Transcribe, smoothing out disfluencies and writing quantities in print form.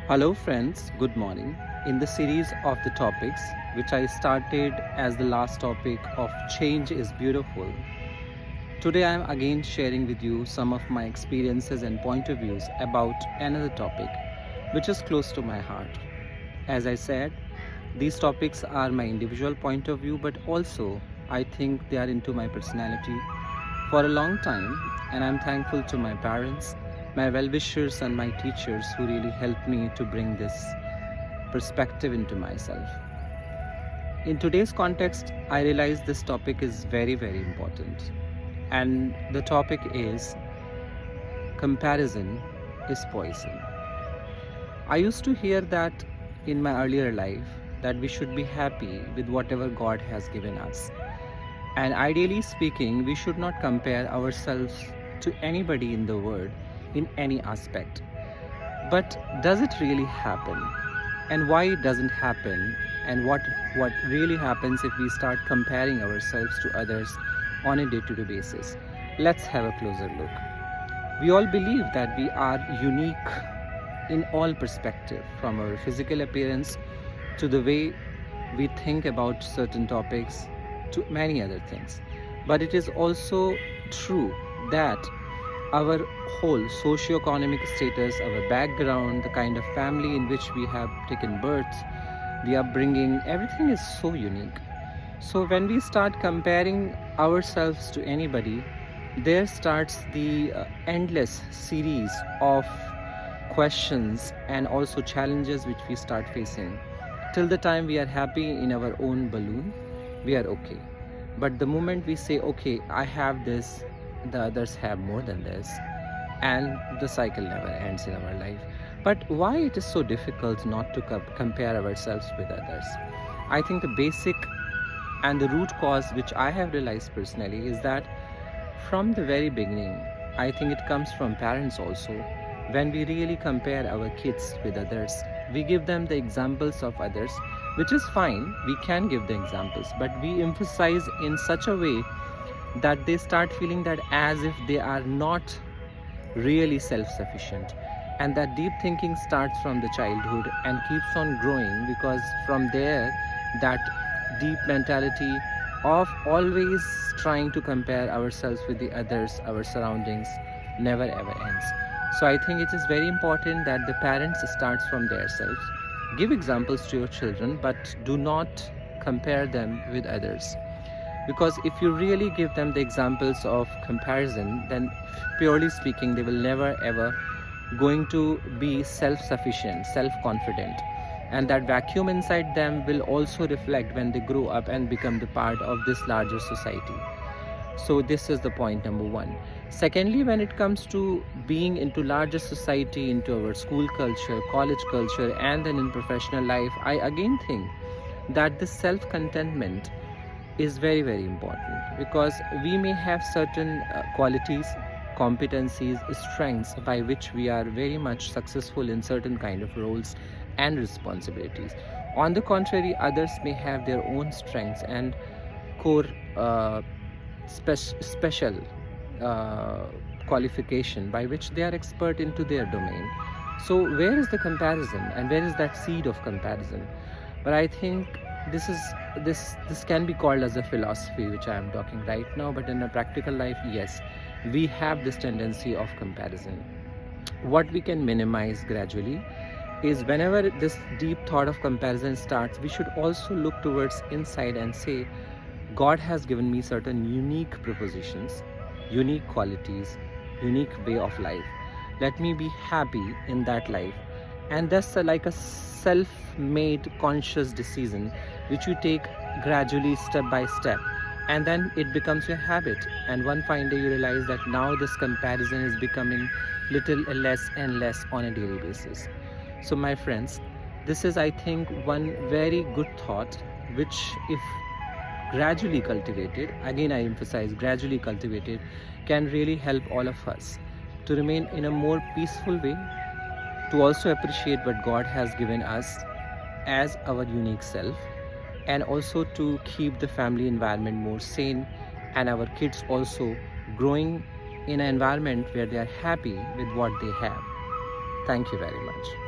Hello, friends, good morning. In the series of the topics, which I started as the last topic of Change is Beautiful, today I am again sharing with you some of my experiences and point of views about another topic which is close to my heart. As I said, these topics are my individual point of view, but also I think they are into my personality for a long time, and I'm thankful to my parents, my well wishers, and my teachers who really helped me to bring this perspective into myself. In today's context, I realize this topic is very, very important. And the topic is comparison is poison. I used to hear that in my earlier life that we should be happy with whatever God has given us. And ideally speaking, we should not compare ourselves to anybody in the world in any aspect. But does it really happen? And why it doesn't happen? And what really happens if we start comparing ourselves to others on a day-to-day basis? Let's have a closer look. We all believe that we are unique in all perspective, from our physical appearance to the way we think about certain topics to many other things. But it is also true that our whole socio-economic status, our background, the kind of family in which we have taken birth, the upbringing, everything is so unique. So when we start comparing ourselves to anybody, there starts the endless series of questions and also challenges which we start facing. Till the time we are happy in our own balloon, we are okay. But the moment we say, okay, I have this, the others have more than this, and the cycle never ends in our life. But why it is so difficult not to compare ourselves with others? I think the basic and the root cause which I have realized personally is that from the very beginning, I think it comes from parents also. When we really compare our kids with others, we give them the examples of others, which is fine, we can give the examples, but we emphasize in such a way that they start feeling that as if they are not really self-sufficient. And that deep thinking starts from the childhood and keeps on growing, because from there that deep mentality of always trying to compare ourselves with the others, our surroundings, never ever ends. So I think it is very important that the parents starts from their selves. Give examples to your children, but do not compare them with others. Because if you really give them the examples of comparison, then purely speaking, they will never ever going to be self-sufficient, self-confident. And that vacuum inside them will also reflect when they grow up and become the part of this larger society. So this is the point number one. Secondly, when it comes to being into larger society, into our school culture, college culture, and then in professional life, I again think that this self-contentment is very, very important, because we may have certain qualities, competencies, strengths by which we are very much successful in certain kind of roles and responsibilities. On the contrary, others may have their own strengths and core special qualification by which they are expert into their domain. So where is the comparison, and where is that seed of comparison? But I think this can be called as a philosophy which I am talking right now, but in a practical life, yes, we have this tendency of comparison. What we can minimize gradually is, whenever this deep thought of comparison starts, we should also look towards inside and say, God has given me certain unique propositions, unique qualities, unique way of life. Let me be happy in that life. And that's like a self-made conscious decision which you take gradually, step by step, and then it becomes your habit. And one fine day you realize that now this comparison is becoming little less and less on a daily basis. So my friends, this is, I think, one very good thought which, if gradually cultivated, again I emphasize gradually cultivated, can really help all of us to remain in a more peaceful way, to also appreciate what God has given us as our unique self, and also to keep the family environment more sane, and our kids also growing in an environment where they are happy with what they have. Thank you very much.